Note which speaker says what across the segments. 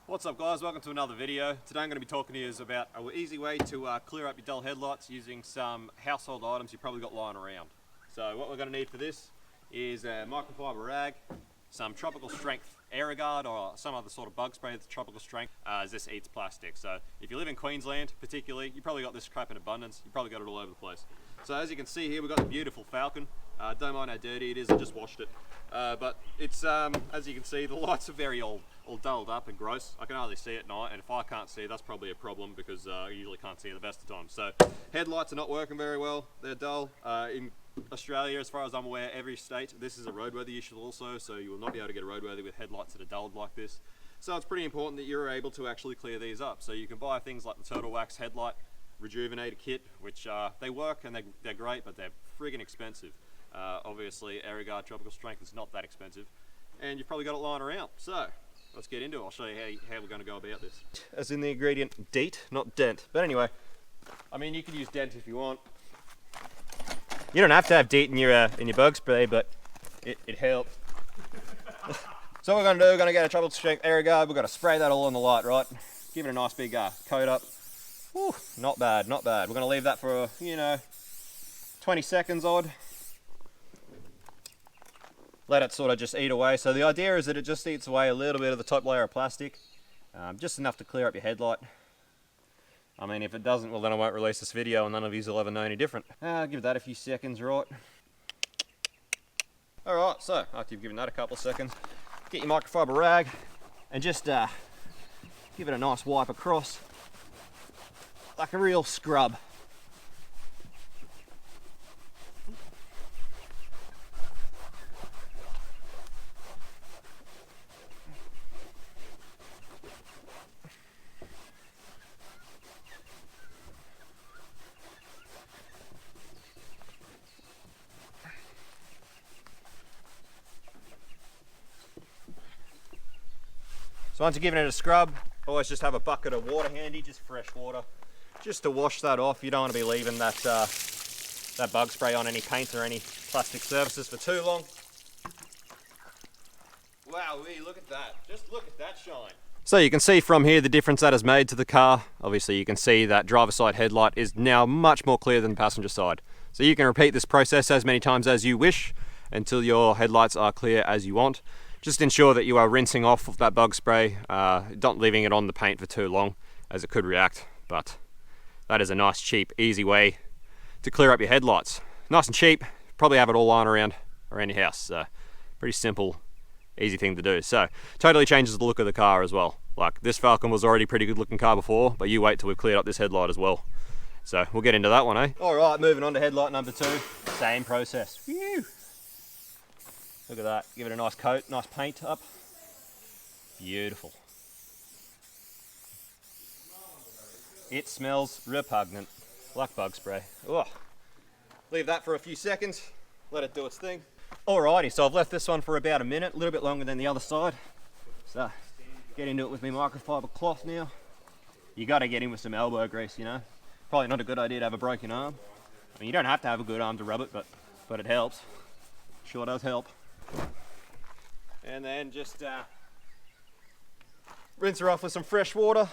Speaker 1: What's up guys, welcome to another video. Today I'm going to be talking to you about an easy way to clear up your dull headlights using some household items you've probably got lying around. So what we're going to need for this is a microfiber rag, some tropical strength Aerogard or some other sort of bug spray that's tropical strength, as this eats plastic. So if you live in Queensland particularly, you probably got this crap in abundance, you probably got it all over the place. So as you can see here, we've got the beautiful Falcon. Don't mind how dirty it is, I just washed it. But it's, as you can see, the lights are very all dulled up and gross. I can hardly see at night, and if I can't see, that's probably a problem because I usually can't see the best of times. So headlights are not working very well, they're dull. In Australia, as far as I'm aware, every state, this is a roadworthy issue also, so you will not be able to get a roadworthy with headlights that are dulled like this. So it's pretty important that you're able to actually clear these up. So you can buy things like the Turtle Wax Headlight Rejuvenator Kit, which they work and they're great, but they're friggin' expensive. Obviously, Aerogard Tropical Strength is not that expensive, and you've probably got it lying around. So let's get into it. I'll show you how we're going to go about this. As in the ingredient DEET, not DENT. But anyway, I mean, you can use DENT if you want. You don't have to have DEET in your bug spray, but it helps. So what we're going to do, we're going to get a tropical strength Aerogard. We've got to spray that all on the light, right? Give it a nice big coat up. Whew, not bad, not bad. We're going to leave that for, 20 seconds odd. Let it sort of just eat away. So the idea is that it just eats away a little bit of the top layer of plastic, just enough to clear up your headlight. I mean, if it doesn't, well then I won't release this video and none of you will ever know any different. Give that a few seconds, right? Alright, so after you've given that a couple of seconds, get your microfiber rag and just give it a nice wipe across, like a real scrub. So once you've given it a scrub, always just have a bucket of water handy, just fresh water, just to wash that off. You don't want to be leaving that that bug spray on any paint or any plastic surfaces for too long. Wow, look at that. Just look at that shine. So you can see from here the difference that has made to the car. Obviously you can see that driver side headlight is now much more clear than the passenger side. So you can repeat this process as many times as you wish until your headlights are clear as you want. Just ensure that you are rinsing off that bug spray, not leaving it on the paint for too long as it could react. But that is a nice, cheap, easy way to clear up your headlights. Nice and cheap, probably have it all lying around your house. So pretty simple, easy thing to do. So totally changes the look of the car as well. Like this Falcon was already a pretty good looking car before, but you wait till we've cleared up this headlight as well. So we'll get into that one, eh? All right, moving on to headlight number 2. Same process. Phew. Look at that, give it a nice coat, nice paint up. Beautiful. It smells repugnant, like bug spray. Oh. Leave that for a few seconds, let it do its thing. Alrighty, so I've left this one for about a minute, a little bit longer than the other side. So, get into it with my microfiber cloth now. You gotta get in with some elbow grease, Probably not a good idea to have a broken arm. I mean, you don't have to have a good arm to rub it, but it helps. Sure does help. And then just rinse her off with some fresh water.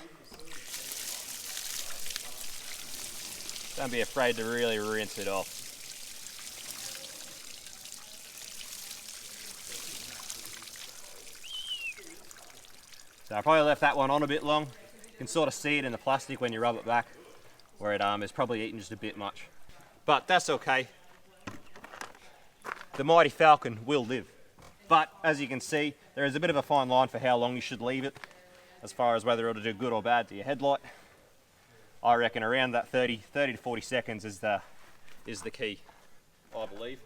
Speaker 1: Don't be afraid to really rinse it off. So I probably left that one on a bit long. You can sort of see it in the plastic when you rub it back, where it is probably eaten just a bit much. But that's okay. The mighty Falcon will live. But as you can see, there is a bit of a fine line for how long you should leave it, as far as whether it'll do good or bad to your headlight. I reckon around that 30 to 40 seconds is the key, I believe.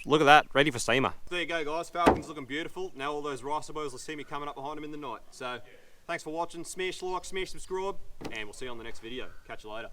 Speaker 1: Look at that, ready for steamer. There you go guys, Falcon's looking beautiful. Now all those ricer boys will see me coming up behind them in the night. So thanks for watching, smash like, smash subscribe, and we'll see you on the next video. Catch you later.